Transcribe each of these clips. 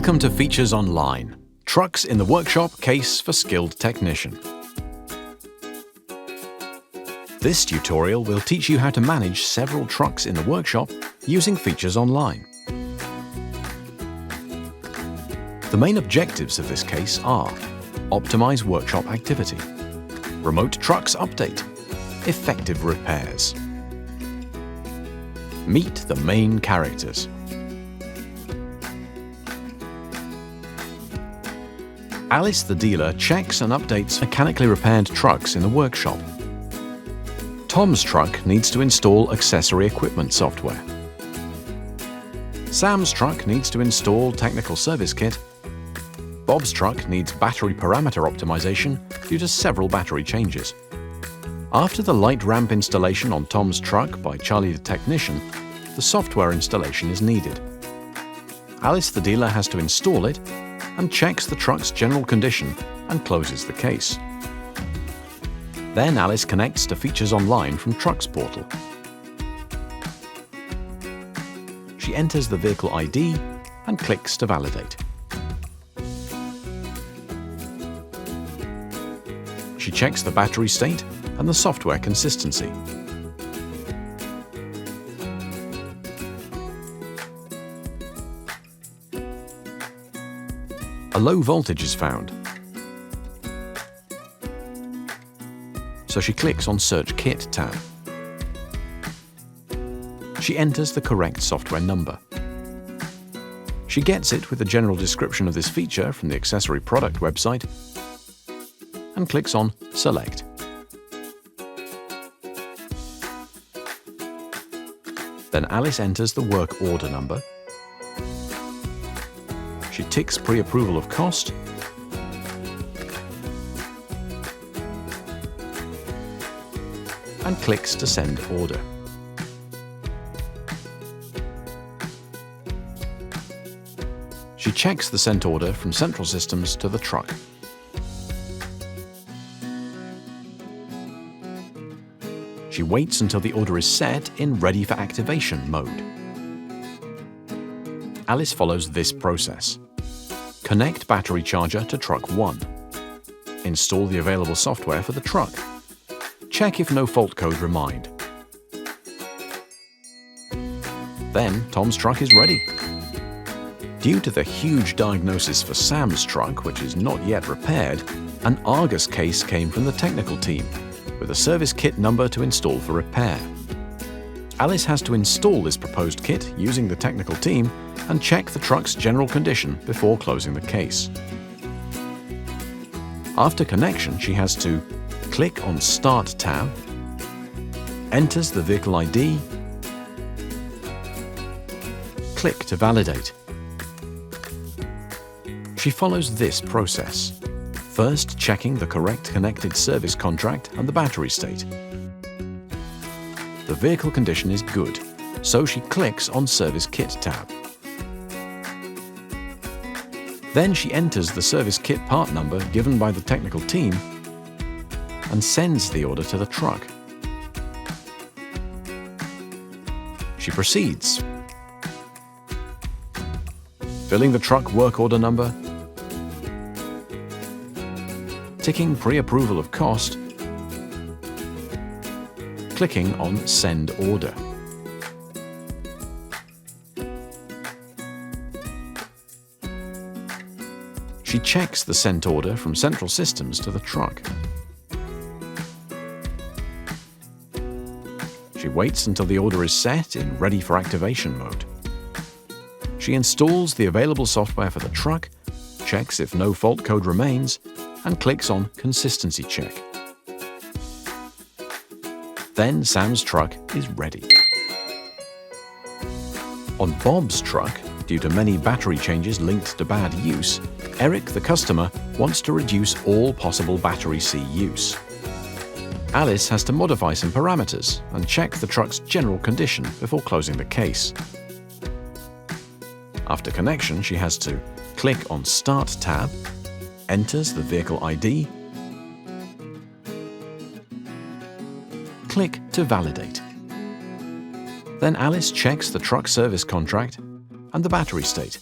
Welcome to Features Online, Trucks in the Workshop Case for Skilled Technician. This tutorial will teach you how to manage several trucks in the workshop using Features Online. The main objectives of this case are: optimize workshop activity, remote trucks update, effective repairs. Meet the main characters. Alice the dealer checks and updates mechanically repaired trucks in the workshop. Tom's truck needs to install accessory equipment software. Sam's truck needs to install technical service kit. Bob's truck needs battery parameter optimization due to several battery changes. After the light ramp installation on Tom's truck by Charlie the technician, the software installation is needed. Alice the dealer has to install it and checks the truck's general condition and closes the case. Then Alice connects to Features Online from Trucks portal. She enters the vehicle ID and clicks to validate. She checks the battery state and the software consistency. A low voltage is found, so she clicks on Search Kit tab. She enters the correct software number. She gets it with a general description of this feature from the accessory product website and clicks on Select. Then Alice enters the work order number. She ticks pre-approval of cost and clicks to send order. She checks the sent order from Central Systems to the truck. She waits until the order is set in ready for activation mode. Alice follows this process. Connect battery charger to truck 1. Install the available software for the truck. Check if no fault code remained. Then Tom's truck is ready. Due to the huge diagnosis for Sam's truck, which is not yet repaired, an Argus case came from the technical team, with a service kit number to install for repair. Alice has to install this proposed kit using the technical team and check the truck's general condition before closing the case. After connection, she has to click on Start tab, enters the vehicle ID, click to validate. She follows this process, first checking the correct connected service contract and the battery state. The vehicle condition is good, so she clicks on Service Kit tab. Then she enters the service kit part number given by the technical team and sends the order to the truck. She proceeds, filling the truck work order number, ticking pre-approval of cost, clicking on Send Order. She checks the sent order from Central Systems to the truck. She waits until the order is set in ready for activation mode. She installs the available software for the truck, checks if no fault code remains, and clicks on Consistency Check. Then Sam's truck is ready. On Bob's truck, due to many battery changes linked to bad use, Eric, the customer, wants to reduce all possible battery C use. Alice has to modify some parameters and check the truck's general condition before closing the case. After connection, she has to click on Start tab, enters the vehicle ID, click to validate. Then Alice checks the truck service contract and the battery state.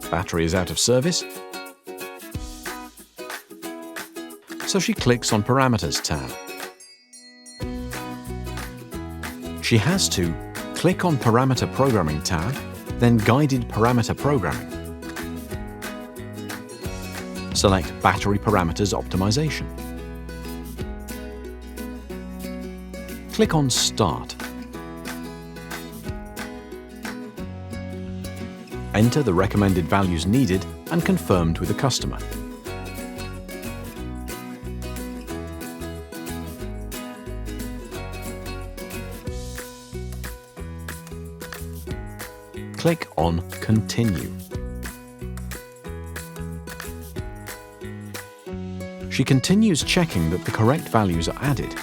battery is out of service, so she clicks on Parameters tab. She has to click on Parameter Programming tab, then Guided Parameter Programming. Select Battery Parameters Optimization. Click on Start. Enter the recommended values needed and confirmed with the customer. Click on Continue. She continues checking that the correct values are added.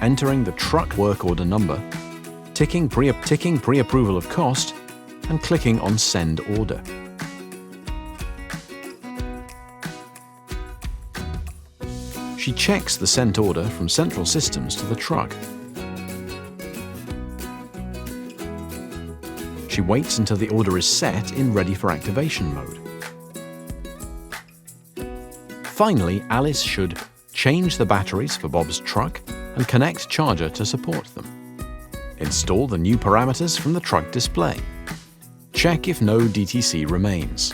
Entering the truck work order number, ticking pre-approval of cost, and clicking on Send Order. She checks the sent order from Central Systems to the truck. She waits until the order is set in ready for activation mode. Finally, Alice should change the batteries for Bob's truck and connect charger to support them. Install the new parameters from the truck display. Check if no DTC remains.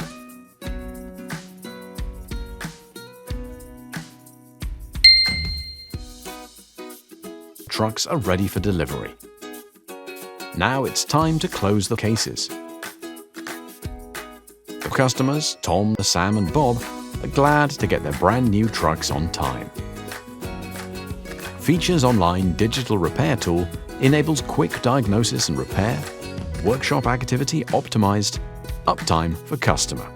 Trucks are ready for delivery. Now it's time to close the cases. The customers, Tom, Sam and Bob, are glad to get their brand new trucks on time. Features Online Digital Repair Tool enables quick diagnosis and repair, workshop activity optimized, uptime for customer.